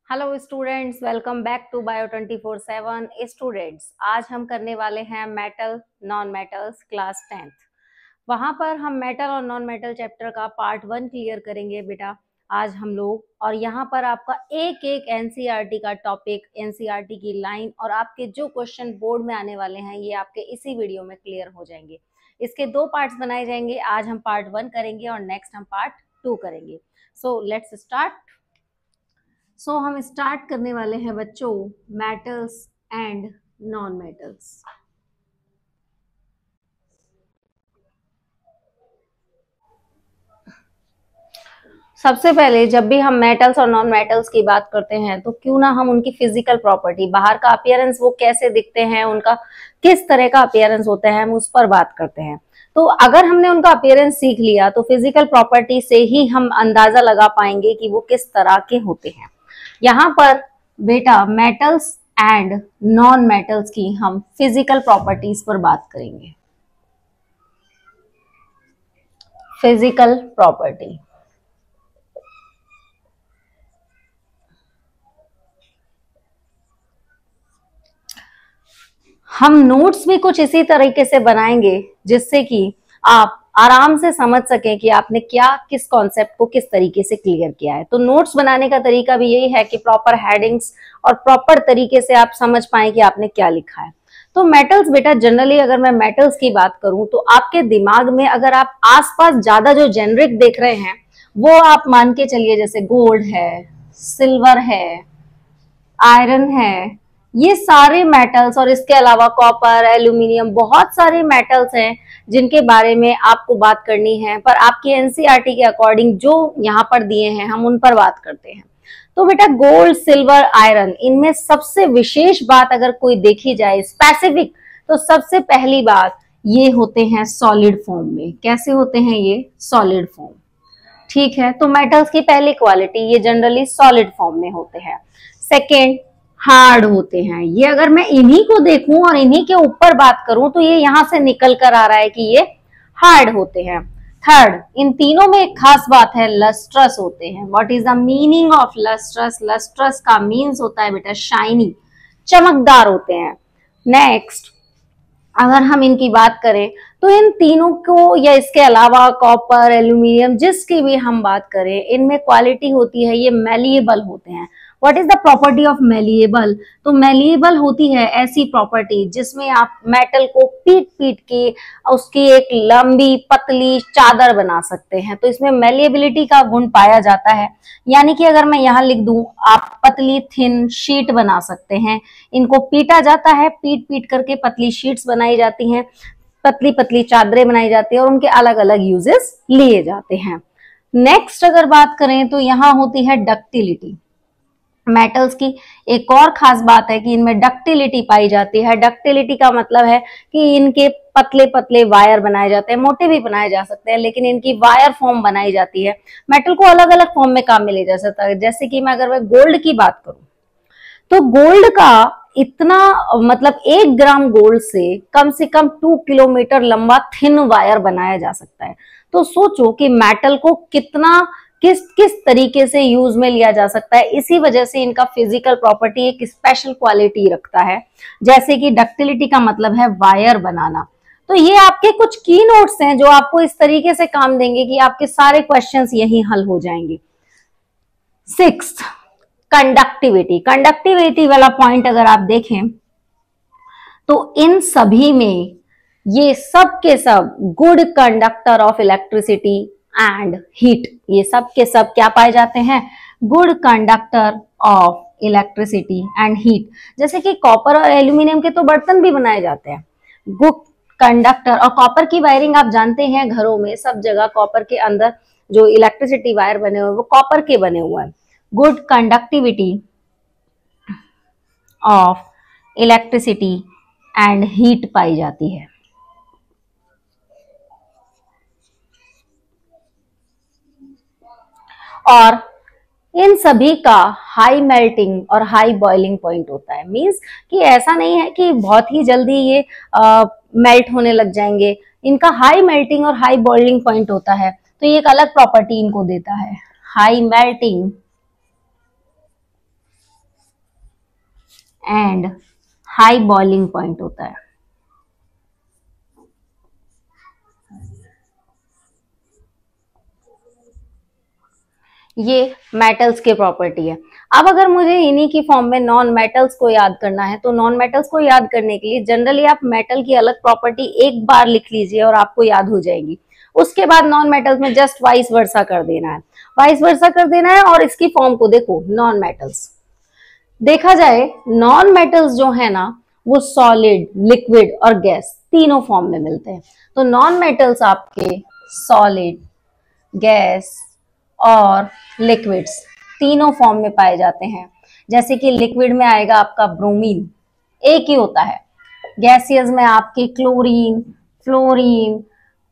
Hello students, welcome back to bio 24/7। Students, आज हम करने वाले हैं metal non metals class 10th। वहां पर हम मेटल और नॉन मेटल चैप्टर का पार्ट 1 क्लियर करेंगे बेटा आज हम लोग। और यहाँ पर आपका एक एक एनसीईआरटी का टॉपिक, एनसीईआरटी की लाइन और आपके जो क्वेश्चन बोर्ड में आने वाले हैं ये आपके इसी वीडियो में क्लियर हो जाएंगे। इसके दो पार्ट्स बनाए जाएंगे। आज हम पार्ट 1 करेंगे और नेक्स्ट हम पार्ट 2 करेंगे। So let's start. हम स्टार्ट करने वाले हैं बच्चों मेटल्स एंड नॉन मेटल्स। सबसे पहले जब भी हम मेटल्स और नॉन मेटल्स की बात करते हैं तो क्यों ना हम उनकी फिजिकल प्रॉपर्टी, बाहर का अपीयरेंस, वो कैसे दिखते हैं, उनका किस तरह का अपीयरेंस होता है, हम उस पर बात करते हैं। तो अगर हमने उनका अपीयरेंस सीख लिया तो फिजिकल प्रॉपर्टी से ही हम अंदाजा लगा पाएंगे कि वो किस तरह के होते हैं। यहाँ पर बेटा मेटल्स एंड नॉन मेटल्स की हम फिजिकल प्रॉपर्टीज पर बात करेंगे। फिजिकल प्रॉपर्टी, हम नोट्स भी कुछ इसी तरीके से बनाएंगे जिससे कि आप आराम से समझ सकें कि आपने क्या, किस कॉन्सेप्ट को किस तरीके से क्लियर किया है। तो नोट्स बनाने का तरीका भी यही है कि प्रॉपर हेडिंग्स और प्रॉपर तरीके से आप समझ पाए कि आपने क्या लिखा है। तो मेटल्स बेटा, जनरली अगर मैं मेटल्स की बात करूं तो आपके दिमाग में अगर आप आसपास ज्यादा जो जेनरिक देख रहे हैं वो आप मान के चलिए, जैसे गोल्ड है, सिल्वर है, आयरन है, ये सारे मेटल्स, और इसके अलावा कॉपर, एल्यूमिनियम, बहुत सारे मेटल्स हैं जिनके बारे में आपको बात करनी है। पर आपकी एनसीईआरटी के अकॉर्डिंग जो यहाँ पर दिए हैं हम उन पर बात करते हैं। तो बेटा गोल्ड, सिल्वर, आयरन, इनमें सबसे विशेष बात अगर कोई देखी जाए स्पेसिफिक, तो सबसे पहली बात ये होते हैं सॉलिड फॉर्म में। कैसे होते हैं ये? Solid form. ठीक है, तो मेटल्स की पहली क्वालिटी, ये जनरली सॉलिड फॉर्म में होते हैं। सेकेंड, हार्ड होते हैं। ये अगर मैं इन्हीं को देखूं और इन्हीं के ऊपर बात करूं तो ये यहां से निकल कर आ रहा है कि ये हार्ड होते हैं। थर्ड, इन तीनों में एक खास बात है, लस्ट्रस होते हैं। What is the meaning of lustrous? Lustrous का मीन्स होता है बेटा शाइनी, चमकदार होते हैं। नेक्स्ट, अगर हम इनकी बात करें तो इन तीनों को या इसके अलावा कॉपर, एल्यूमिनियम, जिसकी भी हम बात करें, इनमें क्वालिटी होती है ये मैलिएबल होते हैं। What is the property of malleable? तो मैलिएबल होती है ऐसी प्रॉपर्टी जिसमें आप मेटल को पीट पीट के उसकी एक लंबी पतली चादर बना सकते हैं। तो इसमें मैलिएबिलिटी का गुण पाया जाता है। यानी कि अगर मैं यहाँ लिख दूं, आप पतली थिन शीट बना सकते हैं। इनको पीटा जाता है, पीट पीट करके पतली शीट्स बनाई जाती हैं, पतली पतली चादरें बनाई जाती है और उनके अलग अलग यूजेस लिए जाते हैं। नेक्स्ट अगर बात करें तो यहाँ होती है डक्टिलिटी। मेटल्स की एक और खास बात है कि इनमें डक्टिलिटी पाई जाती है। डक्टिलिटी का मतलब है कि इनके पतले पतले वायर बनाए जाते हैं, मोटे भी बनाए जा सकते हैं, लेकिन इनकी वायर फॉर्म बनाई जाती है। मेटल को अलग अलग फॉर्म में काम में ले जा सकता है। जैसे कि मैं अगर मैं गोल्ड की बात करूं तो गोल्ड का इतना, मतलब 1 ग्राम गोल्ड से कम 2 किलोमीटर लंबा थिन वायर बनाया जा सकता है। तो सोचो कि मेटल को कितना, किस किस तरीके से यूज में लिया जा सकता है। इसी वजह से इनका फिजिकल प्रॉपर्टी एक स्पेशल क्वालिटी रखता है। जैसे कि डक्टिलिटी का मतलब है वायर बनाना। तो ये आपके कुछ की नोट्स हैं जो आपको इस तरीके से काम देंगे कि आपके सारे क्वेश्चंस यहीं हल हो जाएंगे। Sixth, conductivity. कंडक्टिविटी वाला पॉइंट अगर आप देखें तो इन सभी में ये सब के सब good conductor of electricity and heat, ये सब के सब क्या पाए जाते हैं? Good conductor of electricity and heat. जैसे कि कॉपर और एल्यूमिनियम के तो बर्तन भी बनाए जाते हैं। गुड कंडक्टर, और कॉपर की वायरिंग आप जानते हैं घरों में सब जगह कॉपर के अंदर जो इलेक्ट्रिसिटी वायर बने हुए वो कॉपर के बने हुए हैं। Good conductivity of electricity and heat पाई जाती है। और इन सभी का हाई मेल्टिंग और हाई बॉइलिंग पॉइंट होता है। मींस कि ऐसा नहीं है कि बहुत ही जल्दी ये मेल्ट होने लग जाएंगे। इनका हाई मेल्टिंग और हाई बॉइलिंग पॉइंट होता है, तो ये एक अलग प्रॉपर्टी इनको देता है, high melting and high boiling point होता है। ये मेटल्स के प्रॉपर्टी है। अब अगर मुझे इन्हीं की फॉर्म में नॉन मेटल्स को याद करना है, तो नॉन मेटल्स को याद करने के लिए जनरली आप मेटल की अलग प्रॉपर्टी एक बार लिख लीजिए और आपको याद हो जाएगी। उसके बाद नॉन मेटल्स में जस्ट वाइस वर्सा कर देना है, वाइस वर्सा कर देना है। और इसकी फॉर्म को देखो, नॉन मेटल्स देखा जाए, नॉन मेटल्स जो है ना वो सॉलिड, लिक्विड और गैस तीनों फॉर्म में मिलते हैं। तो नॉन मेटल्स आपके सॉलिड, गैस और लिक्विड्स तीनों फॉर्म में पाए जाते हैं। जैसे कि लिक्विड में आएगा आपका ब्रोमीन, एक ही होता है। गैसियस में आपके क्लोरीन, फ्लोरीन,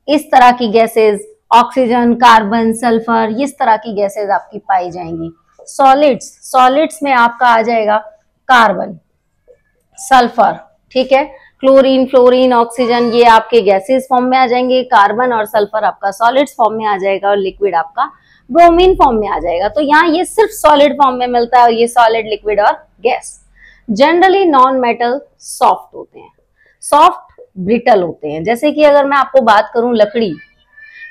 इस तरह की गैसेस, ऑक्सीजन, कार्बन, सल्फर, इस तरह की गैसेस आपकी पाई जाएंगी। सॉलिड्स में आपका आ जाएगा कार्बन, सल्फर, ठीक है। क्लोरीन, फ्लोरीन, ऑक्सीजन ये आपके गैसेस फॉर्म में आ जाएंगे। कार्बन और सल्फर आपका सॉलिड्स फॉर्म में आ जाएगा और लिक्विड आपका ब्रोमीन फॉर्म में आ जाएगा। तो यहाँ ये सिर्फ सॉलिड फॉर्म में मिलता है और ये सॉलिड, लिक्विड और gas. Generally non metal soft होते हैं, सॉफ्ट ब्रिटल होते हैं। जैसे कि अगर मैं आपको बात करूं, लकड़ी,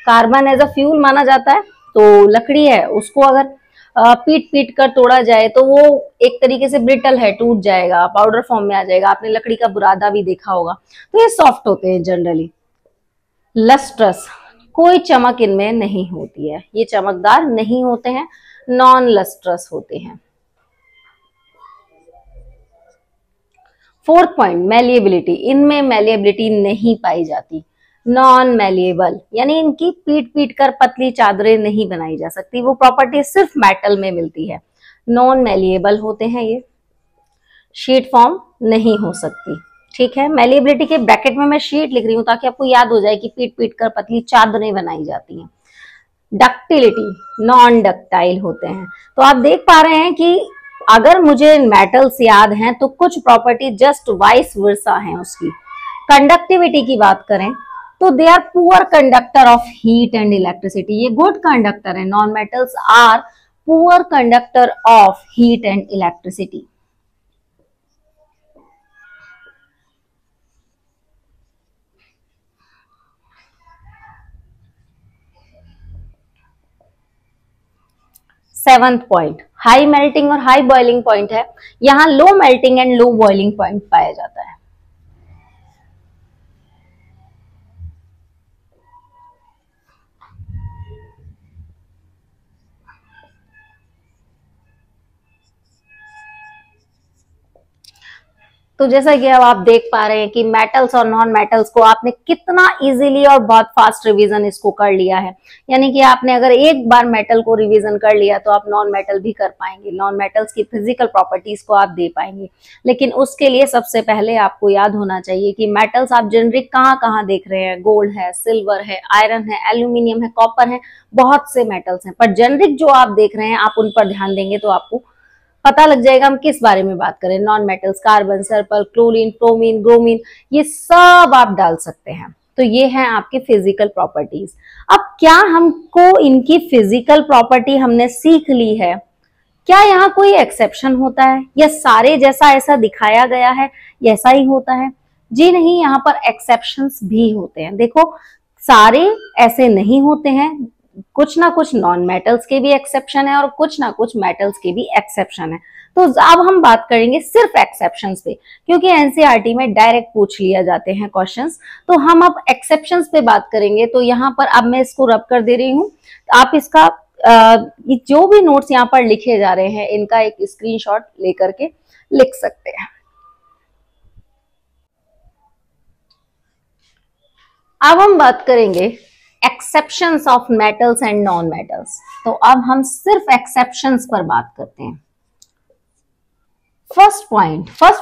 कार्बन एज अ फ्यूल माना जाता है, तो लकड़ी है उसको अगर पीट पीट कर तोड़ा जाए तो वो एक तरीके से ब्रिटल है, टूट जाएगा, पाउडर फॉर्म में आ जाएगा। आपने लकड़ी का बुरादा भी देखा होगा। तो ये सॉफ्ट होते हैं जनरली। लस्ट्रस, कोई चमक इनमें नहीं होती है, ये चमकदार नहीं होते हैं, नॉन लस्ट्रस होते हैं। फोर्थ पॉइंट, मैलिएबिलिटी, इनमें मैलिएबिलिटी नहीं पाई जाती। नॉन मैलिएबल यानी इनकी पीट पीट कर पतली चादरें नहीं बनाई जा सकती, वो प्रॉपर्टी सिर्फ मेटल में मिलती है। नॉन मैलिएबल होते हैं ये, शीट फॉर्म नहीं हो सकती, ठीक है। मैलिएबिलिटी के ब्रैकेट में मैं शीट लिख रही हूं ताकि आपको याद हो जाए कि पीट पीट कर पतली चादरें बनाई जाती हैं। डक्टिलिटी, नॉन डक्टाइल होते हैं। तो आप देख पा रहे हैं कि अगर मुझे मेटल्स याद हैं तो कुछ प्रॉपर्टी जस्ट वाइस वर्सा है उसकी। कंडक्टिविटी की बात करें तो they are poor conductor of heat and electricity, ये गुड कंडक्टर है। Non metals are poor conductor of heat and electricity. Seventh point, high melting और हाई बॉइलिंग पॉइंट है। यहां low melting and low boiling point पाया जाता है। तो जैसा कि अब आप देख पा रहे हैं कि मेटल्स और नॉन मेटल्स को आपने कितना इजीली और बहुत फास्ट रिवीजन इसको कर लिया है। यानी कि आपने अगर एक बार मेटल को रिवीजन कर लिया तो आप नॉन मेटल भी कर पाएंगे, नॉन मेटल्स की फिजिकल प्रॉपर्टीज को आप दे पाएंगे। लेकिन उसके लिए सबसे पहले आपको याद होना चाहिए कि मेटल्स आप जेनरिक कहाँ कहाँ देख रहे हैं। गोल्ड है, सिल्वर है, आयरन है, एल्यूमिनियम है, कॉपर है, बहुत से मेटल्स हैं। पर जेनरिक जो आप देख रहे हैं आप उन पर ध्यान देंगे तो आपको पता लग जाएगा हम किस बारे में बात करें। Non metals, carbon, sulphur, chlorine, bromine, bromine, ये सब आप डाल सकते हैं। तो ये हैं आपके फिजिकल प्रॉपर्टीज। अब क्या हमको इनकी फिजिकल प्रॉपर्टी हमने सीख ली है, क्या यहाँ कोई एक्सेप्शन होता है या सारे जैसा ऐसा दिखाया गया है ऐसा ही होता है? जी नहीं, यहाँ पर एक्सेप्शंस भी होते हैं। देखो, सारे ऐसे नहीं होते हैं, कुछ ना कुछ नॉन मेटल्स के भी एक्सेप्शन है और कुछ ना कुछ मेटल्स के भी एक्सेप्शन है। तो अब हम बात करेंगे सिर्फ एक्सेप्शंस पे, क्योंकि एनसीईआरटी में डायरेक्ट पूछ लिया जाते हैं क्वेश्चंस। तो हम अब एक्सेप्शंस पे बात करेंगे। तो यहाँ पर अब मैं इसको रब कर दे रही हूँ, आप इसका जो भी नोट्स यहाँ पर लिखे जा रहे हैं इनका एक स्क्रीनशॉट लेकर के लिख सकते हैं। अब हम बात करेंगे exceptions of metals and non metals. तो अब हम सिर्फ एक्सेप्शंस पर बात करते हैं। First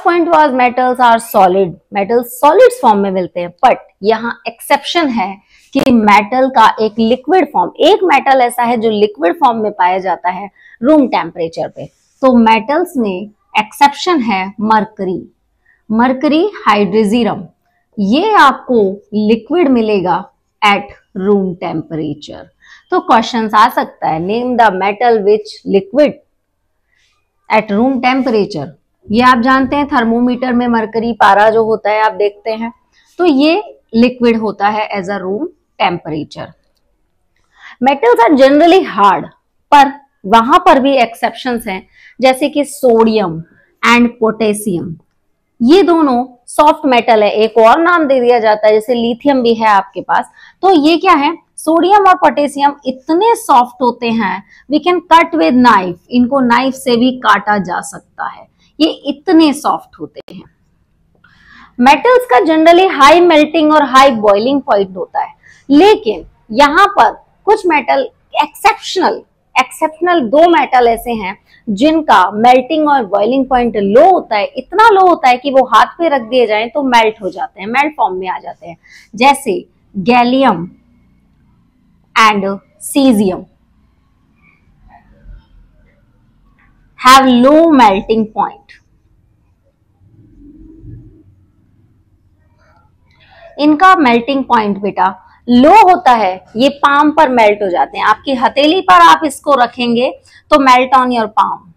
point was metals are solid, metals solids form में मिलते हैं। बट यहाँ एक्सेप्शन है कि मेटल का एक लिक्विड फॉर्म, एक मेटल ऐसा है जो लिक्विड फॉर्म में पाया जाता है रूम टेम्परेचर पे। तो मेटल्स में एक्सेप्शन है मरकरी, मरकरी हाइड्रोजीरम, ये आपको लिक्विड मिलेगा एट रूम टेम्परेचर। तो क्वेश्चन आ सकता है, name the metal which liquid at room temperature. ये आप जानते हैं थर्मोमीटर में मरकरी पारा जो होता है आप देखते हैं, तो ये लिक्विड होता है as a room temperature. Metals are generally hard, पर वहां पर भी एक्सेप्शंस हैं, जैसे कि सोडियम एंड पोटेशियम, ये दोनों सॉफ्ट मेटल है। एक और नाम दे दिया जाता है, जैसे लिथियम भी है आपके पास, तो ये क्या है, सोडियम और पोटेशियम इतने सॉफ्ट होते हैं, we can cut with knife, इनको नाइफ से भी काटा जा सकता है, ये इतने सॉफ्ट होते हैं। मेटल्स का जनरली हाई मेल्टिंग और हाई बॉइलिंग पॉइंट होता है, लेकिन यहाँ पर कुछ मेटल एक्सेप्शनल एक्सेप्शनल दो मेटल ऐसे हैं जिनका मेल्टिंग और बॉइलिंग पॉइंट लो होता है, इतना लो होता है कि वो हाथ पे रख दिए जाएं तो मेल्ट हो जाते हैं, मेल्ट फॉर्म में आ जाते हैं, जैसे gallium and caesium have low melting point. इनका मेल्टिंग पॉइंट बेटा लो होता है, ये पाम पर मेल्ट हो जाते हैं, आपकी हथेली पर आप इसको रखेंगे तो मेल्ट ऑन योर पाम।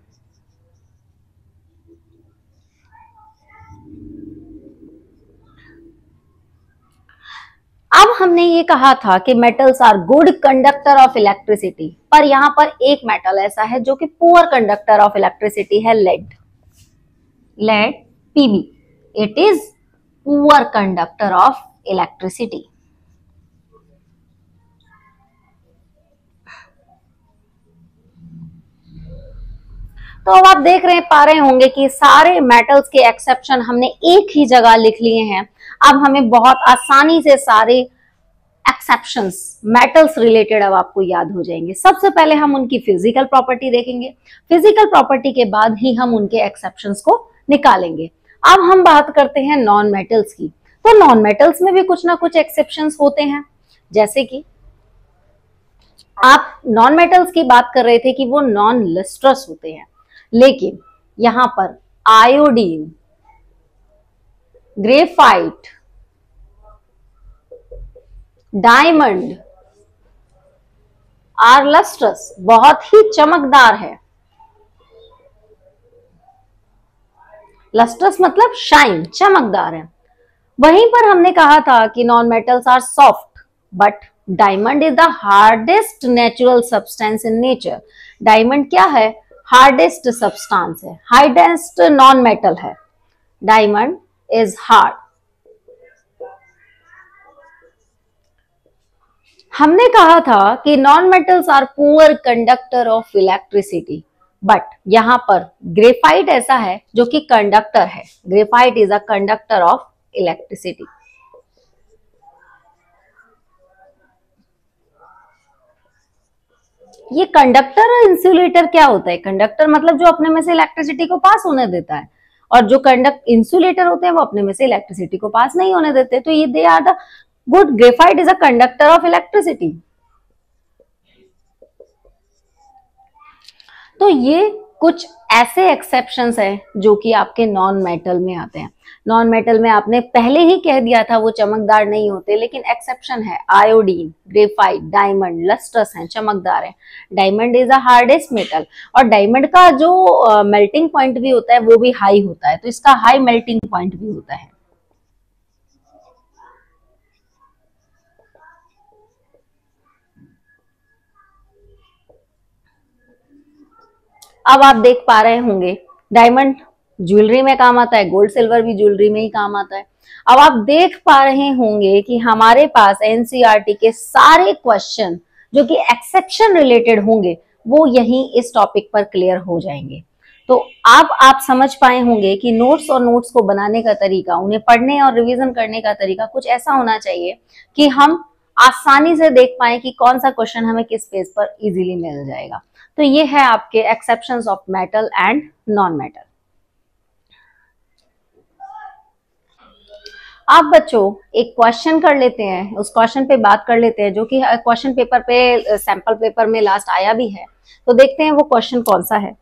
अब हमने ये कहा था कि metals are good conductor of electricity, पर यहां पर एक मेटल ऐसा है जो कि पुअर कंडक्टर ऑफ इलेक्ट्रिसिटी है, lead. Lead PB, it is poor conductor of electricity. तो अब आप देख रहे पा रहे होंगे कि सारे मेटल्स के एक्सेप्शन हमने एक ही जगह लिख लिए हैं। अब हमें बहुत आसानी से सारे एक्सेप्शंस मेटल्स रिलेटेड अब आपको याद हो जाएंगे। सबसे पहले हम उनकी फिजिकल प्रॉपर्टी देखेंगे, फिजिकल प्रॉपर्टी के बाद ही हम उनके एक्सेप्शंस को निकालेंगे। अब हम बात करते हैं नॉन मेटल्स की। तो नॉन मेटल्स में भी कुछ ना कुछ एक्सेप्शंस होते हैं, जैसे कि आप नॉन मेटल्स की बात कर रहे थे कि वो नॉन लस्ट्रस होते हैं, लेकिन यहां पर iodine, graphite, diamond are lustrous, बहुत ही चमकदार है। लस्ट्रस मतलब शाइन, चमकदार है। वहीं पर हमने कहा था कि non metals are soft, but diamond is the hardest natural substance in nature. Diamond क्या है, हार्डेस्ट सब्सटेंस है, हार्डेस्ट नॉन मेटल है, डायमंड इज हार्ड। हमने कहा था कि non metals are poor conductor of electricity, but यहां पर ग्रेफाइट ऐसा है जो कि कंडक्टर है, graphite is a conductor of electricity. ये कंडक्टर और इंसुलेटर क्या होता है, कंडक्टर मतलब जो अपने में से इलेक्ट्रिसिटी को पास होने देता है, और जो कंडक्ट इंसुलेटर होते हैं वो अपने में से इलेक्ट्रिसिटी को पास नहीं होने देते। तो ये they are the good, graphite is a conductor of electricity. तो ये कुछ ऐसे एक्सेप्शंस हैं जो कि आपके नॉन मेटल में आते हैं। नॉन मेटल में आपने पहले ही कह दिया था वो चमकदार नहीं होते, लेकिन एक्सेप्शन है आयोडीन, ग्रेफाइट, डायमंड लस्ट्रस हैं, चमकदार है। Diamond is a hardest metal, और डायमंड का जो मेल्टिंग पॉइंट भी होता है वो भी हाई होता है, तो इसका हाई मेल्टिंग पॉइंट भी होता है। अब आप देख पा रहे होंगे डायमंड ज्वेलरी में काम आता है, गोल्ड सिल्वर भी ज्वेलरी में ही काम आता है। अब आप देख पा रहे होंगे कि हमारे पास एनसीईआरटी के सारे क्वेश्चन जो कि एक्सेप्शन रिलेटेड होंगे वो यहीं इस टॉपिक पर क्लियर हो जाएंगे। तो अब आप समझ पाए होंगे कि नोट्स और नोट्स को बनाने का तरीका, उन्हें पढ़ने और रिवीजन करने का तरीका कुछ ऐसा होना चाहिए कि हम आसानी से देख पाए कि कौन सा क्वेश्चन हमें किस पेज पर इजीली मिल जाएगा। तो ये है आपके exceptions of metal and non metal. आप बच्चों एक क्वेश्चन कर लेते हैं, उस क्वेश्चन पे बात कर लेते हैं जो कि क्वेश्चन पेपर पे, सैंपल पेपर में लास्ट आया भी है। तो देखते हैं वो क्वेश्चन कौन सा है।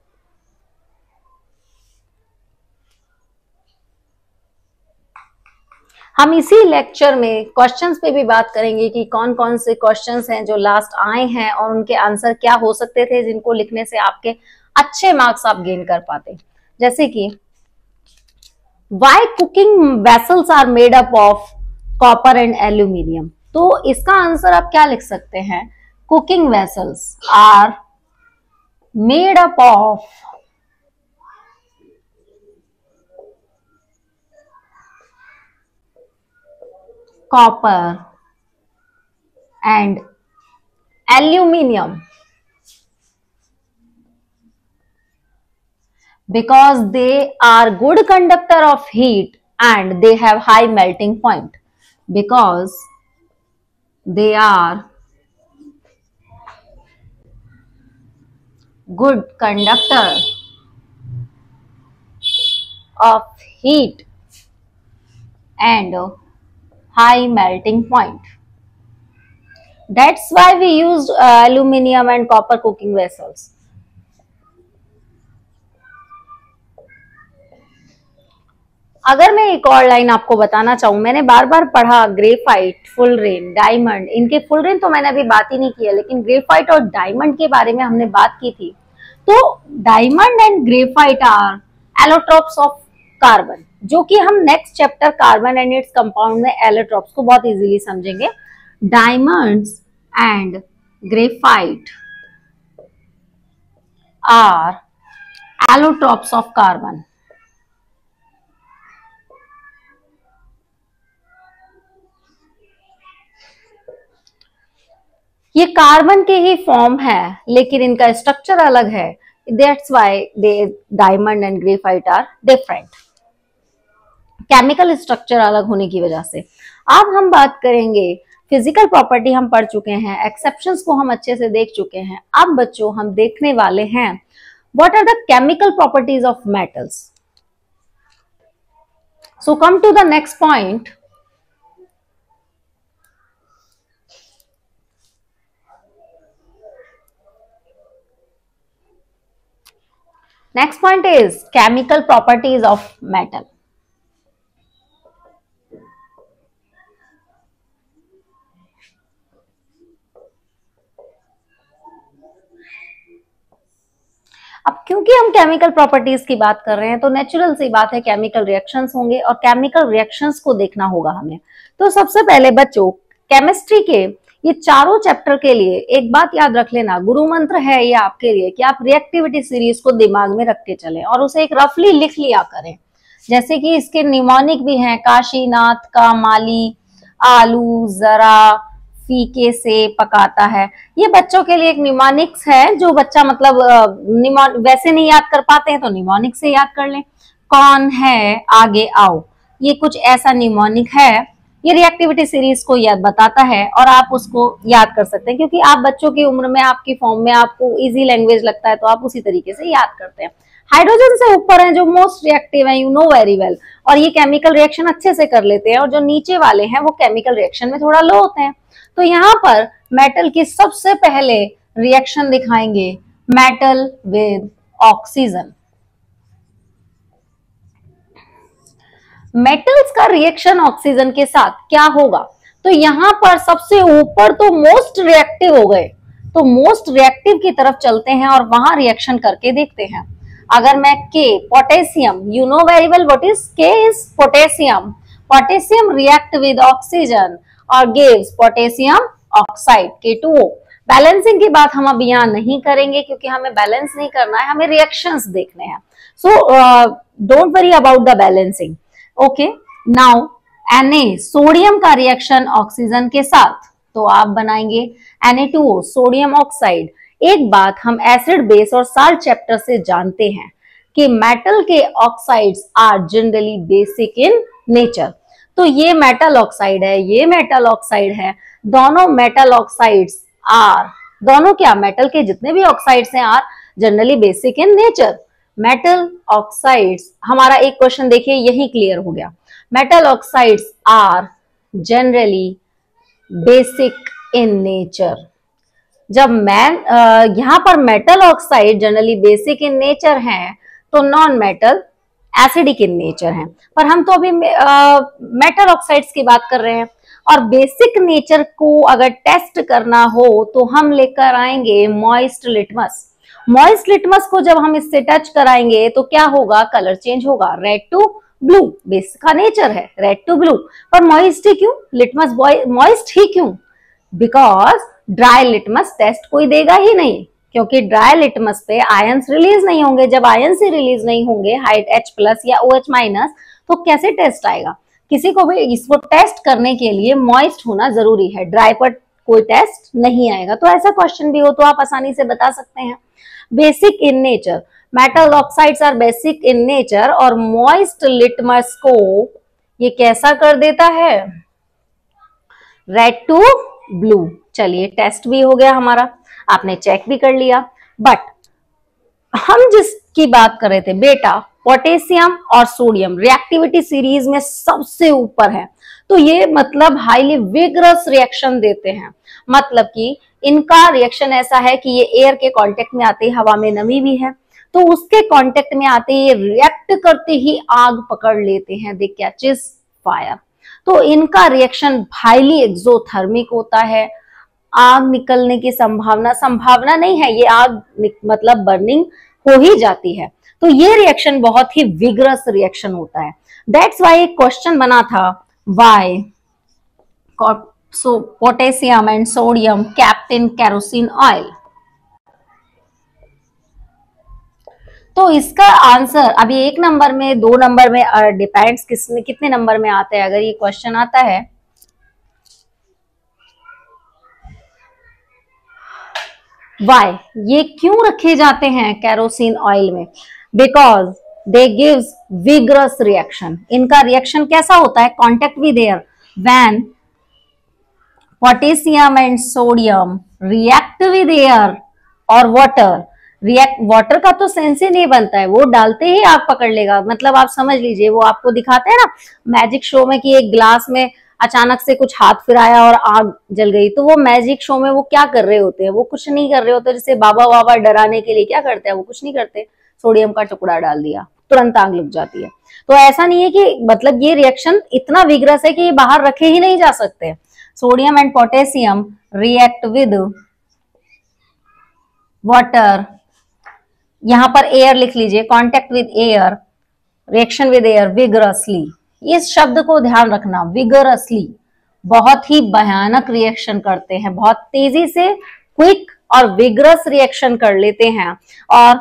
हम इसी लेक्चर में क्वेश्चंस पे भी बात करेंगे कि कौन कौन से क्वेश्चंस हैं जो लास्ट आए हैं और उनके आंसर क्या हो सकते थे जिनको लिखने से आपके अच्छे मार्क्स आप गेन कर पाते। जैसे कि why cooking vessels are made up of copper and aluminium. तो इसका आंसर आप क्या लिख सकते हैं, cooking vessels are made up of copper and aluminium because they are good conductor of heat and they have high melting point, because they are good conductor of heat and high melting point. That's why we used aluminium and copper cooking vessels. अगर मैं एक और line आपको बताना चाहूं, मैंने बार बार पढ़ा graphite, फुलरेन, diamond, इनके फुलरेन तो मैंने अभी बात ही नहीं किया, लेकिन ग्रेफाइट और डायमंड के बारे में हमने बात की थी। तो diamond and graphite are allotropes of carbon, जो कि हम next chapter carbon and its compound में एलोट्रोप्स को बहुत इजीली समझेंगे। Diamonds and graphite are allotropes of carbon. ये कार्बन के ही फॉर्म है, लेकिन इनका स्ट्रक्चर अलग है। That's why they diamond and graphite are different, chemical structure अलग होने की वजह से। अब हम बात करेंगे, फिजिकल प्रॉपर्टी हम पढ़ चुके हैं, एक्सेप्शंस को हम अच्छे से देख चुके हैं। अब बच्चों हम देखने वाले हैं what are the chemical properties of metals. So come to the next point. Next point is chemical properties of metal. अब क्योंकि हम केमिकल प्रॉपर्टीज की बात कर रहे हैं, तो नेचुरल सी बात है केमिकल रिएक्शंस होंगे और केमिकल रिएक्शंस को देखना होगा हमें। तो सबसे पहले बच्चों, केमिस्ट्री के ये चारों चैप्टर के लिए एक बात याद रख लेना, गुरु मंत्र है ये आपके लिए कि आप रिएक्टिविटी सीरीज को दिमाग में रख के चलें और उसे एक रफली लिख लिया करें। जैसे कि इसके निमोनिक भी हैं, काशीनाथ का माली, आलू जरा फीके से पकाता है। ये बच्चों के लिए एक निमोनिक्स है, जो बच्चा मतलब वैसे नहीं याद कर पाते हैं तो निमोनिक से याद कर लें। कौन है आगे आओ, ये कुछ ऐसा निमोनिक है, ये रिएक्टिविटी सीरीज को याद बताता है और आप उसको याद कर सकते हैं, क्योंकि आप बच्चों की उम्र में, आपकी फॉर्म में आपको इजी लैंग्वेज लगता है तो आप उसी तरीके से याद करते हैं। हाइड्रोजन से ऊपर हैं जो मोस्ट रिएक्टिव हैं, यू नो वेरी वेल, और ये केमिकल रिएक्शन अच्छे से कर लेते हैं, और जो नीचे वाले हैं वो केमिकल रिएक्शन में थोड़ा लो होते हैं। तो यहाँ पर मेटल की सबसे पहले रिएक्शन दिखाएंगे, मेटल विद ऑक्सीजन। मेटल्स का रिएक्शन ऑक्सीजन के साथ क्या होगा, तो यहां पर सबसे ऊपर तो मोस्ट रिएक्टिव हो गए, तो मोस्ट रिएक्टिव की तरफ चलते हैं और वहां रिएक्शन करके देखते हैं। अगर मैं K potassium, you know very well what is K, is potassium. Potassium react with oxygen और gives potassium oxide K2O। Balancing की बात हम अब यहाँ नहीं करेंगे क्योंकि हमें बैलेंस नहीं करना है, हमें रिएक्शंस देखने हैं। So don't worry about the balancing. Okay, now Na, sodium का रिएक्शन ऑक्सीजन के साथ, तो आप बनाएंगे Na2O, सोडियम ऑक्साइड। एक बात हम एसिड बेस और साल्ट चैप्टर से जानते हैं कि मेटल के oxides are generally basic in nature. तो ये मेटल ऑक्साइड है, ये मेटल ऑक्साइड है, दोनों मेटल ऑक्साइड्स आर, दोनों क्या, मेटल के जितने भी ऑक्साइड्स हैं are generally basic in nature. Metal oxides, हमारा एक क्वेश्चन देखिए यही क्लियर हो गया, metal oxides are generally basic in nature. जब मैं यहाँ पर metal oxide generally basic in nature हैं, तो non metal acidic in nature हैं। पर हम तो अभी मेटल ऑक्साइड्स की बात कर रहे हैं, और बेसिक नेचर को अगर टेस्ट करना हो तो हम लेकर आएंगे मॉइस्ट लिटमस। मॉइस्ट लिटमस को जब हम इससे टच कराएंगे तो क्या होगा, कलर चेंज होगा, रेड टू ब्लू, बेस का नेचर है रेड टू ब्लू। पर मॉइस्ट ही क्यों, लिटमस मॉइस्ट ही क्यों? बिकॉज ड्राई लिटमस टेस्ट कोई देगा ही नहीं, क्योंकि ड्राई लिटमस पे आयंस रिलीज नहीं होंगे। जब आयंस ही रिलीज नहीं होंगे हाइट H+ या OH-, तो कैसे टेस्ट आएगा? किसी को भी इसको टेस्ट करने के लिए मॉइस्ट होना जरूरी है, ड्राई पर कोई टेस्ट नहीं आएगा। तो ऐसा क्वेश्चन भी हो तो आप आसानी से बता सकते हैं। Basic in nature, metal oxides are basic in nature, और मॉइस्ट लिटमस को ये कैसा कर देता है, रेड टू ब्लू। चलिए टेस्ट भी हो गया हमारा, आपने चेक भी कर लिया। बट हम जिसकी बात कर रहे थे बेटा, पोटेशियम और सोडियम रिएक्टिविटी सीरीज में सबसे ऊपर है, तो ये मतलब हाईली विगरस रिएक्शन देते हैं। मतलब कि इनका रिएक्शन ऐसा है कि ये एयर के कांटेक्ट में आते ही, हवा में नमी भी है तो उसके कांटेक्ट में आते ही ये रिएक्ट करते ही आग पकड़ लेते हैं, दे कैचेस फायर। तो इनका रिएक्शन हाईली एक्सोथर्मिक होता है। आग निकलने की संभावना नहीं है, ये आग मतलब बर्निंग हो ही जाती है। तो ये रिएक्शन बहुत ही विगरस रिएक्शन होता है। दैट्स वाई एक क्वेश्चन बना था, why so potassium and sodium kept in kerosene oil. तो इसका आंसर अभी 1 नंबर में, 2 नंबर में, डिपेंड्स कितने नंबर में आता है। अगर ये क्वेश्चन आता है वाई, ये क्यों रखे जाते हैं केरोसिन ऑयल में, because they gives vigorous reaction. इनका रिएक्शन कैसा होता है, contact with air, when potassium and sodium react with air और वाटर। वाटर का तो सेंस ही नहीं बनता है, वो डालते ही आग पकड़ लेगा। मतलब आप समझ लीजिए, वो आपको दिखाते हैं ना मैजिक शो में कि एक ग्लास में अचानक से कुछ हाथ फिराया और आग जल गई, तो वो मैजिक शो में वो क्या कर रहे होते हैं, वो कुछ नहीं कर रहे होते। जैसे बाबा वाबा डराने के लिए क्या करते हैं, वो कुछ नहीं करते, सोडियम का टुकड़ा डाल दिया तुरंत आग लग जाती है। तो ऐसा नहीं है कि मतलब ये रिएक्शन इतना विगरस है कि ये बाहर रखे ही नहीं जा सकते। Sodium and potassium react with water, यहां पर एयर लिख लीजिए, contact with air, reaction with air vigorously. इस शब्द को ध्यान रखना, विगरसली, बहुत ही भयानक रिएक्शन करते हैं, बहुत तेजी से क्विक और विगरस रिएक्शन कर लेते हैं और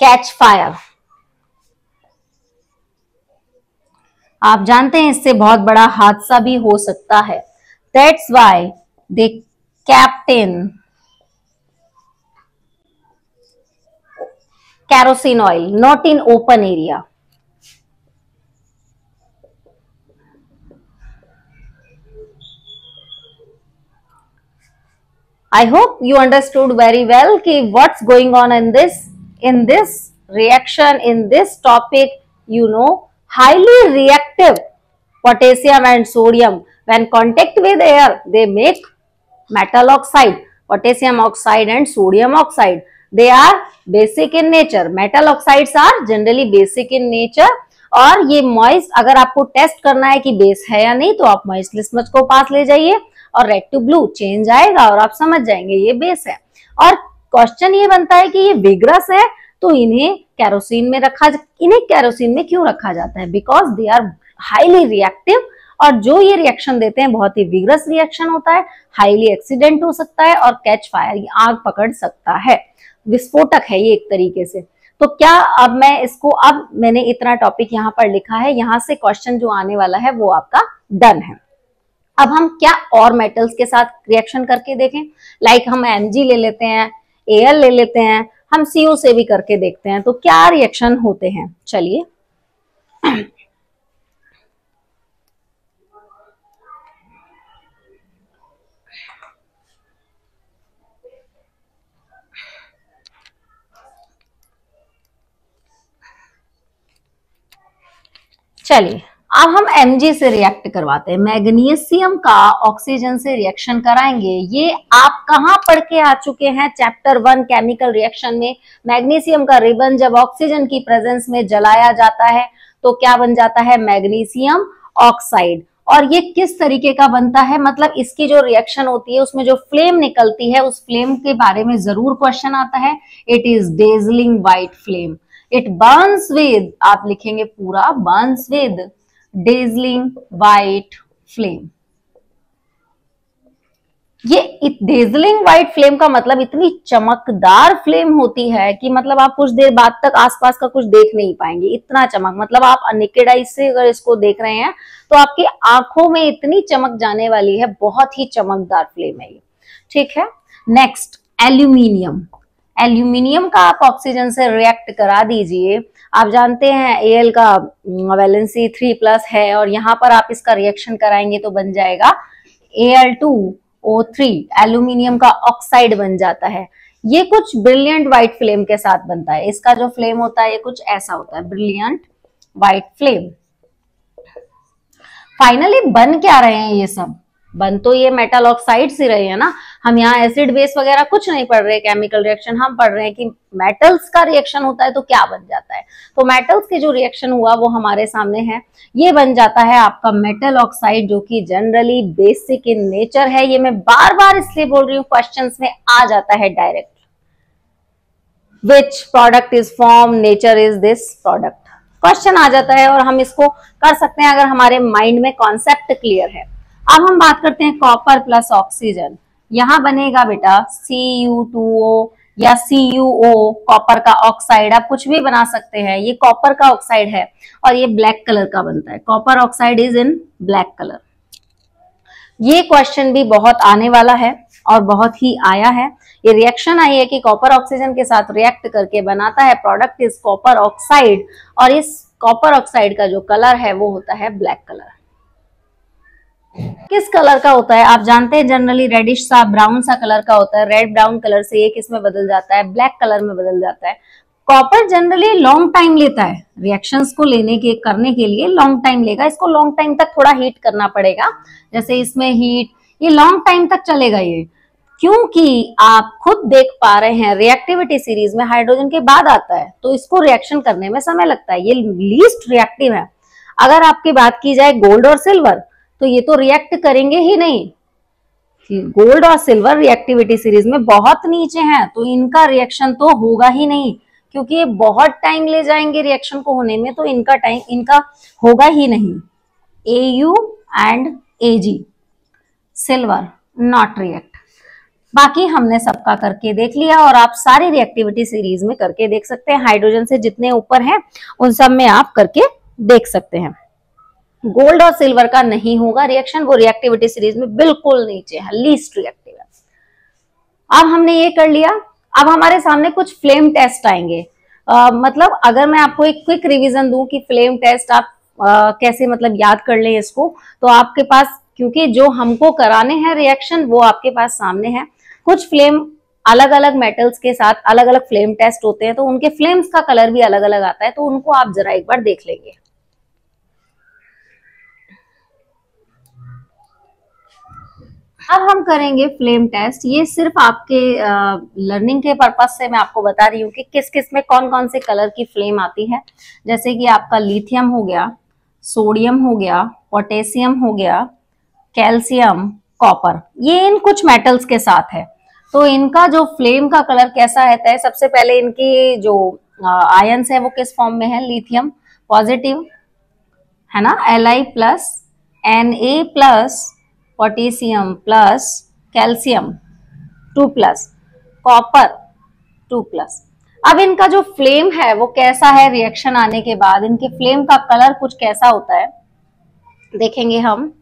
कैच फायर। आप जानते हैं इससे बहुत बड़ा हादसा भी हो सकता है। That's why they kept in kerosene oil, not in open area. I hope you understood very well कि what's going on in this reaction, in this topic. You know, highly reactive potassium and sodium, when contact with air, they make metal oxide, potassium oxide and sodium oxide. They are basic in nature. Metal oxides are generally basic in nature. और ये moist, अगर आपको test करना है कि base है या नहीं, तो आप मॉइस्ट लिटमस को पास ले जाइए और रेड टू ब्लू चेंज आएगा और आप समझ जाएंगे ये बेस है। और क्वेश्चन ये बनता है कि ये विगरस है तो इन्हें केरोसिन में क्यों रखा जाता है, because they are highly reactive, और जो ये रिएक्शन देते हैं बहुत ही विगरस रिएक्शन होता है, हाईली एक्सीडेंट हो सकता है और कैच फायर, आग पकड़ सकता है, विस्फोटक है ये एक तरीके से। तो क्या अब मैंने इतना टॉपिक यहाँ पर लिखा है, यहाँ से क्वेश्चन जो आने वाला है वो आपका डन है। अब हम क्या और मेटल्स के साथ रिएक्शन करके देखें, लाइक हम Mg ले लेते हैं, Al ले लेते हैं, हम CO से भी करके देखते हैं तो क्या रिएक्शन होते हैं। चलिए अब हम Mg से रिएक्ट करवाते हैं, मैग्नीशियम का ऑक्सीजन से रिएक्शन कराएंगे। ये आप कहां पढ़ के आ चुके हैं, चैप्टर 1 केमिकल रिएक्शन में। मैग्नीशियम का रिबन जब ऑक्सीजन की प्रेजेंस में जलाया जाता है तो क्या बन जाता है, मैग्नीशियम ऑक्साइड। और ये किस तरीके का बनता है, मतलब इसकी जो रिएक्शन होती है उसमें जो फ्लेम निकलती है उस फ्लेम के बारे में जरूर क्वेश्चन आता है। It is dazzling white flame. It Burns with, आप लिखेंगे पूरा, Burns with dazzling white flame. ये डेजलिंग व्हाइट फ्लेम का मतलब इतनी चमकदार फ्लेम होती है कि मतलब आप कुछ देर बाद तक आसपास का कुछ देख नहीं पाएंगे, इतना चमक, मतलब आप नेकेड आई से अगर इसको देख रहे हैं तो आपकी आंखों में इतनी चमक जाने वाली है, बहुत ही चमकदार फ्लेम है ये। ठीक है, नेक्स्ट एल्यूमिनियम। एल्यूमिनियम का आप ऑक्सीजन से रिएक्ट करा दीजिए। आप जानते हैं Al का वैलेंसी 3+ है और यहां पर आप इसका रिएक्शन कराएंगे तो बन जाएगा Al2O3, एल्यूमिनियम का ऑक्साइड बन जाता है। ये कुछ ब्रिलियंट व्हाइट फ्लेम के साथ बनता है। इसका जो फ्लेम होता है ये कुछ ऐसा होता है, ब्रिलियंट व्हाइट फ्लेम। फाइनली बन क्या रहे हैं ये सब? बन तो ये मेटल ऑक्साइड ही रहे हैं ना। हम यहाँ एसिड बेस वगैरह कुछ नहीं पढ़ रहे, केमिकल रिएक्शन हम पढ़ रहे हैं कि मेटल्स का रिएक्शन होता है तो क्या बन जाता है। तो मेटल्स के जो रिएक्शन हुआ वो हमारे सामने है। ये बन जाता है आपका मेटल ऑक्साइड, जो कि जनरली बेसिक इन नेचर है। ये मैं बार बार इसलिए बोल रही हूँ, क्वेश्चन में आ जाता है direct. Which product is form, nature is this product, question आ जाता है और हम इसको कर सकते हैं अगर हमारे माइंड में कॉन्सेप्ट क्लियर है। अब हम बात करते हैं कॉपर प्लस ऑक्सीजन। यहां बनेगा बेटा Cu2O या CuO, कॉपर का ऑक्साइड, आप कुछ भी बना सकते हैं। ये कॉपर का ऑक्साइड है और ये ब्लैक कलर का बनता है। Copper oxide is in black colour. ये क्वेश्चन भी बहुत आने वाला है और बहुत ही आया है। ये रिएक्शन आई है कि कॉपर ऑक्सीजन के साथ रिएक्ट करके बनाता है प्रोडक्ट इज कॉपर ऑक्साइड, और इस कॉपर ऑक्साइड का जो कलर है वो होता है ब्लैक कलर। किस कलर का होता है आप जानते हैं, जनरली रेडिश सा ब्राउन सा कलर का होता है। रेड ब्राउन कलर से ये किस में बदल जाता है, ब्लैक कलर में बदल जाता है। कॉपर जनरली लॉन्ग टाइम लेता है रिएक्शंस को करने के लिए लॉन्ग टाइम लेगा। इसको लॉन्ग टाइम तक थोड़ा हीट करना पड़ेगा, जैसे इसमें हीट, ये लॉन्ग टाइम तक चलेगा ये, क्योंकि आप खुद देख पा रहे हैं रिएक्टिविटी सीरीज में हाइड्रोजन के बाद आता है तो इसको रिएक्शन करने में समय लगता है। ये लीस्ट रिएक्टिव है। अगर आपकी बात की जाए गोल्ड और सिल्वर तो ये तो रिएक्ट करेंगे ही नहीं। गोल्ड और सिल्वर रिएक्टिविटी सीरीज में बहुत नीचे हैं तो इनका रिएक्शन तो होगा ही नहीं, क्योंकि ये बहुत टाइम ले जाएंगे रिएक्शन को होने में, तो इनका होगा ही नहीं। Au and Ag, silver not react. बाकी हमने सबका करके देख लिया और आप सारी रिएक्टिविटी सीरीज में करके देख सकते हैं। हाइड्रोजन से जितने ऊपर हैं उन सब में आप करके देख सकते हैं। गोल्ड और सिल्वर का नहीं होगा रिएक्शन, वो रिएक्टिविटी सीरीज में बिल्कुल नीचे है, लीस्ट रिएक्टिव है। अब हमने ये कर लिया। अब हमारे सामने कुछ फ्लेम टेस्ट आएंगे। मतलब अगर मैं आपको एक क्विक रिवीजन दूं कि फ्लेम टेस्ट आप कैसे मतलब याद कर लें इसको, तो आपके पास, क्योंकि जो हमको कराने हैं रिएक्शन वो आपके पास सामने है। कुछ फ्लेम अलग अलग मेटल्स के साथ अलग अलग फ्लेम टेस्ट होते हैं तो उनके फ्लेम्स का कलर भी अलग अलग आता है, तो उनको आप जरा एक बार देख लेंगे। अब हम करेंगे फ्लेम टेस्ट। ये सिर्फ आपके लर्निंग के पर्पस से मैं आपको बता रही हूँ कि किस किस में कौन कौन से कलर की फ्लेम आती है। जैसे कि आपका लिथियम हो गया, सोडियम हो गया, पोटेशियम हो गया, कैल्शियम, कॉपर, ये इन कुछ मेटल्स के साथ है। तो इनका जो फ्लेम का कलर कैसा रहता है, सबसे पहले इनकी जो आयंस है वो किस फॉर्म में है, लिथियम पॉजिटिव है ना, Li plus, Na plus, potassium plus, calcium 2+, copper 2+। अब इनका जो फ्लेम है वो कैसा है, रिएक्शन आने के बाद इनके फ्लेम का कलर कुछ कैसा होता है देखेंगे हम।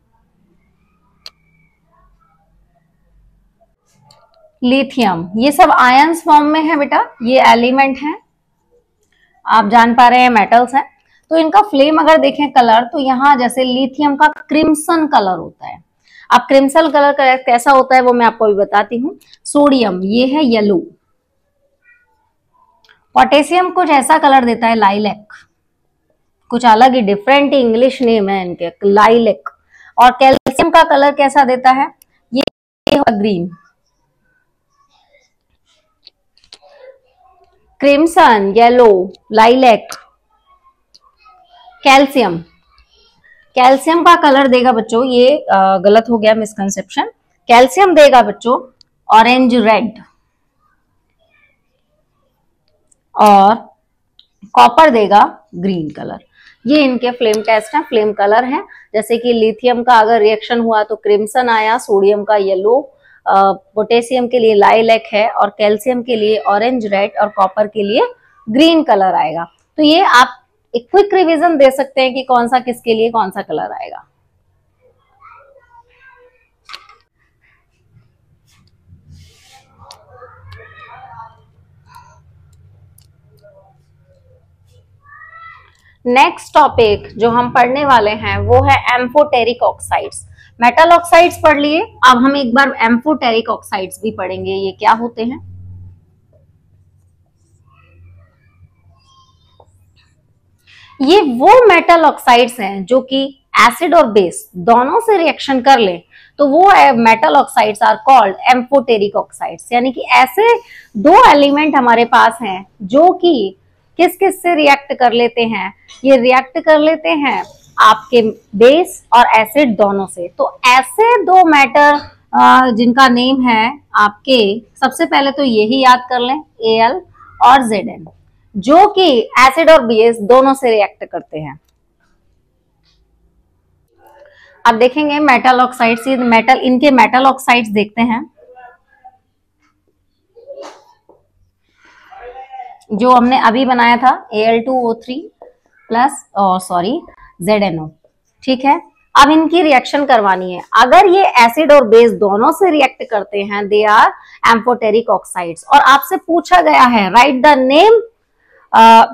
लिथियम, ये सब आयंस फॉर्म में है बेटा, ये एलिमेंट है, आप जान पा रहे हैं मेटल्स हैं। तो इनका फ्लेम अगर देखें कलर, तो यहां जैसे लिथियम का क्रिम्सन कलर होता है। अब क्रिम्सन कलर कैसा होता है वो मैं आपको अभी बताती हूँ। सोडियम ये है येलो, पोटेशियम कुछ ऐसा कलर देता है लाइलैक, कुछ अलग ही डिफरेंट इंग्लिश नेम है इनके, लाइलैक। और कैल्शियम का कलर कैसा देता है, ये green. Crimson, yellow, lilac, calcium. Calcium का कलर देगा बच्चों, ये गलत हो गया, मिसकंसेप्शन। कैल्शियम देगा बच्चों ऑरेंज रेड, और कॉपर देगा ग्रीन कलर। ये इनके फ्लेम टेस्ट है, फ्लेम कलर है। जैसे कि लिथियम का अगर रिएक्शन हुआ तो क्रिम्सन आया, सोडियम का येलो, पोटेशियम के लिए लाइलैक है, और कैल्शियम के लिए ऑरेंज रेड, और कॉपर के लिए ग्रीन कलर आएगा। तो ये आप एक क्विक रिवीजन दे सकते हैं कि कौन सा किसके लिए कौन सा कलर आएगा। नेक्स्ट टॉपिक जो हम पढ़ने वाले हैं वो है एम्फोटेरिक ऑक्साइड्स। मेटल ऑक्साइड्स पढ़ लिए, अब हम एक बार एम्फोटेरिक ऑक्साइड्स भी पढ़ेंगे, ये क्या होते हैं। ये वो मेटल ऑक्साइड्स हैं जो कि एसिड और बेस दोनों से रिएक्शन कर ले तो वो metal oxides are called amphoteric oxides. यानी कि ऐसे दो एलिमेंट हमारे पास हैं जो कि किस किस से रिएक्ट कर लेते हैं, ये रिएक्ट कर लेते हैं आपके बेस और एसिड दोनों से। तो ऐसे दो मैटर जिनका नेम है आपके, सबसे पहले तो यही याद कर लें, Al और Zn, जो कि एसिड और बेस दोनों से रिएक्ट करते हैं। अब देखेंगे मेटल ऑक्साइड्स, मेटल, इनके मेटल ऑक्साइड्स देखते हैं। जो हमने अभी बनाया था Al2O3 प्लस ZnO, ठीक है। अब इनकी रिएक्शन करवानी है। अगर ये एसिड और बेस दोनों से रिएक्ट करते हैं, दे आर एम्फोटेरिक ऑक्साइड्स। और आपसे पूछा गया है write the name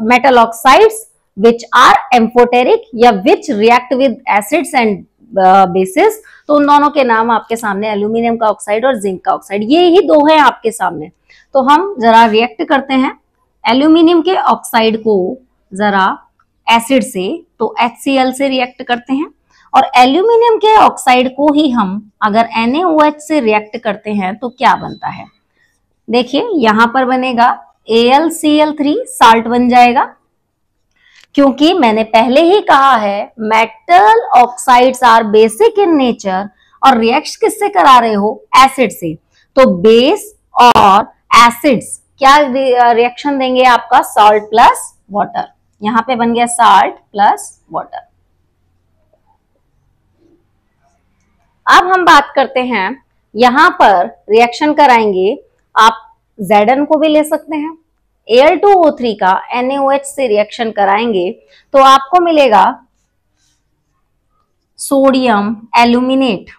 metal oxides which are amphoteric या which react with acids and bases. तो उन दोनों के नाम आपके सामने, एल्यूमिनियम का ऑक्साइड और जिंक का ऑक्साइड, ये ही दो हैं आपके सामने। तो हम जरा रिएक्ट करते हैं एल्यूमिनियम के ऑक्साइड को जरा एसिड से, तो HCl से रिएक्ट करते हैं। और एल्यूमिनियम के ऑक्साइड को ही हम अगर NaOH से रिएक्ट करते हैं तो क्या बनता है, देखिए यहां पर बनेगा AlCl3, साल्ट बन जाएगा। क्योंकि मैंने पहले ही कहा है metal oxides are basic in nature, और रिएक्ट किससे करा रहे हो, एसिड से। तो बेस और एसिड्स क्या रिएक्शन देंगे आपका, सॉल्ट प्लस वाटर। यहां पे बन गया साल्ट प्लस वाटर। अब हम बात करते हैं, यहां पर रिएक्शन कराएंगे, आप Zn को भी ले सकते हैं। Al2O3 का NaOH से रिएक्शन कराएंगे तो आपको मिलेगा सोडियम एल्यूमिनेट,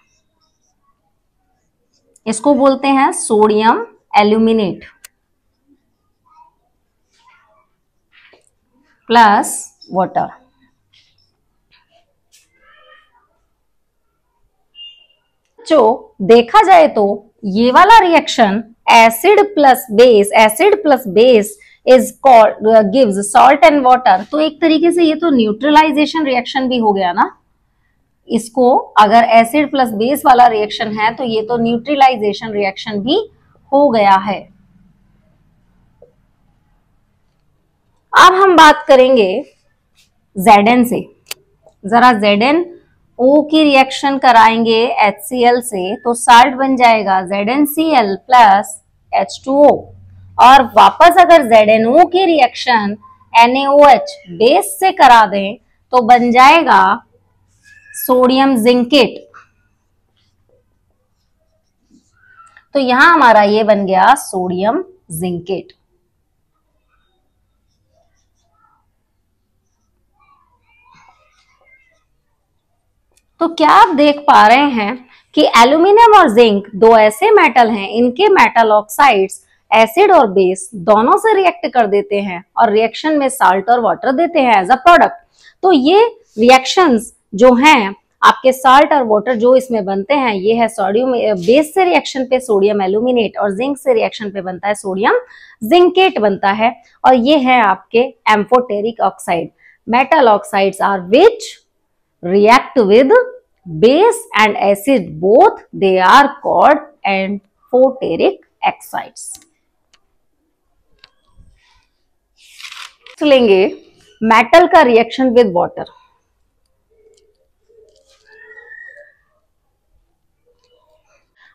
इसको बोलते हैं सोडियम एल्यूमिनेट प्लस वाटर। जो देखा जाए तो ये वाला reaction acid plus base is called gives salt and water. तो एक तरीके से ये तो न्यूट्रलाइजेशन रिएक्शन भी हो गया ना। इसको अगर एसिड प्लस बेस वाला रिएक्शन है तो ये तो न्यूट्रलाइजेशन रिएक्शन भी हो गया है। अब हम बात करेंगे Zn से, जरा ZnO की रिएक्शन कराएंगे HCl से तो साल्ट बन जाएगा ZnCl प्लस H2O। और वापस अगर ZnO की रिएक्शन NaOH बेस से करा दें तो बन जाएगा सोडियम जिंकेट। तो यहां हमारा ये बन गया सोडियम जिंकेट। तो क्या आप देख पा रहे हैं कि एल्यूमिनियम और जिंक दो ऐसे मेटल हैं, इनके मेटल ऑक्साइड्स एसिड और बेस दोनों से रिएक्ट कर देते हैं और रिएक्शन में साल्ट और वाटर देते हैं एज अ प्रोडक्ट। तो ये रिएक्शंस जो हैं आपके साल्ट और वाटर जो इसमें बनते हैं, ये है सोडियम बेस से रिएक्शन पे सोडियम एल्यूमिनेट और जिंक से रिएक्शन पे बनता है सोडियम जिंकेट बनता है। और ये है आपके amphoteric oxide. Metal oxides are which react with base and acid both, they are called amphoteric oxides। लेंगे मेटल का रिएक्शन विद वाटर।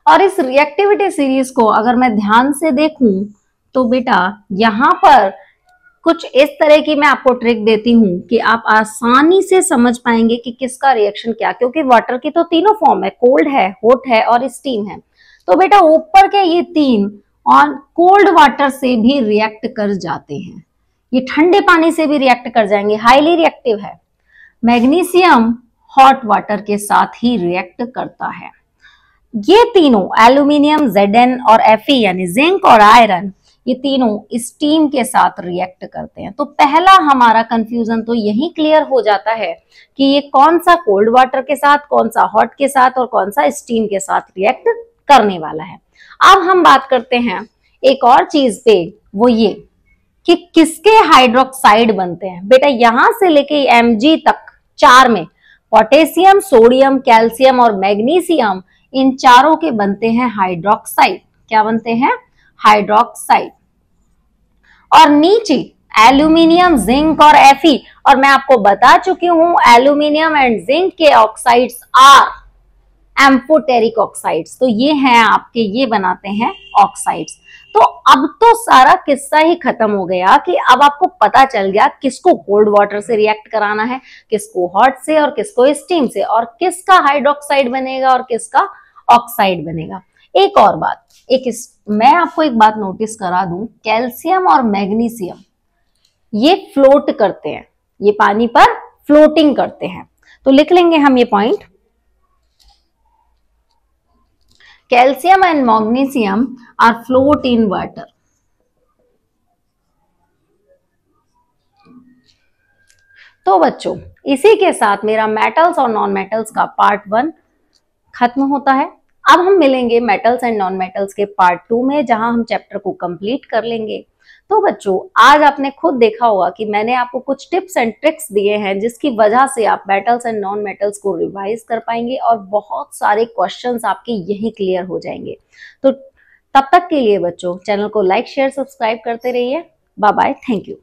और इस रिएक्टिविटी सीरीज को अगर मैं ध्यान से देखूं तो बेटा यहां पर कुछ इस तरह की मैं आपको ट्रिक देती हूं कि आप आसानी से समझ पाएंगे कि किसका रिएक्शन क्या, क्योंकि वाटर की तो तीनों फॉर्म है, कोल्ड है, हॉट है और स्टीम है। तो बेटा ऊपर के ये तीन और कोल्ड वाटर से भी रिएक्ट कर जाते हैं, ये ठंडे पानी से भी रिएक्ट कर जाएंगे, हाईली रिएक्टिव है। मैग्नीशियम हॉट वाटर के साथ ही रिएक्ट करता है। ये तीनों एल्यूमिनियम Zn और Fe यानी जिंक और आयरन, ये तीनों स्टीम के साथ रिएक्ट करते हैं। तो पहला हमारा कंफ्यूजन तो यही क्लियर हो जाता है कि ये कौन सा कोल्ड वाटर के साथ, कौन सा हॉट के साथ और कौन सा स्टीम के साथ रिएक्ट करने वाला है। अब हम बात करते हैं एक और चीज पे, वो ये कि किसके हाइड्रोक्साइड बनते हैं। बेटा यहां से लेके Mg तक चार में पोटेशियम, सोडियम, कैल्शियम और मैग्नीशियम, इन चारों के बनते हैं हाइड्रोक्साइड। क्या बनते हैं? हाइड्रोक्साइड। और नीचे एल्यूमिनियम, जिंक और Fe, और मैं आपको बता चुकी हूं एल्यूमिनियम एंड जिंक के ऑक्साइड्स आर एम्फोटेरिक ऑक्साइड्स। तो ये हैं आपके, ये बनाते हैं ऑक्साइड्स। तो अब तो सारा किस्सा ही खत्म हो गया कि अब आपको पता चल गया किसको कोल्ड वाटर से रिएक्ट कराना है, किसको हॉट से और किसको स्टीम से, और किसका हाइड्रोक्साइड बनेगा और किसका ऑक्साइड बनेगा। एक और बात, मैं आपको एक बात नोटिस करा दूं, कैल्शियम और मैग्नीशियम ये फ्लोट करते हैं, ये पानी पर फ्लोटिंग करते हैं। तो लिख लेंगे हम ये point, calcium and magnesium are float in water. तो बच्चों इसी के साथ मेरा मेटल्स और नॉन मेटल्स का पार्ट 1 खत्म होता है। अब हम मिलेंगे मेटल्स एंड नॉन मेटल्स के पार्ट 2 में, जहां हम चैप्टर को कंप्लीट कर लेंगे। तो बच्चों आज आपने खुद देखा होगा कि मैंने आपको कुछ टिप्स एंड ट्रिक्स दिए हैं जिसकी वजह से आप मेटल्स एंड नॉन मेटल्स को रिवाइज कर पाएंगे और बहुत सारे क्वेश्चंस आपके यही क्लियर हो जाएंगे। तो तब तक के लिए बच्चों चैनल को लाइक, शेयर, सब्सक्राइब करते रहिए। Bye bye, thank you.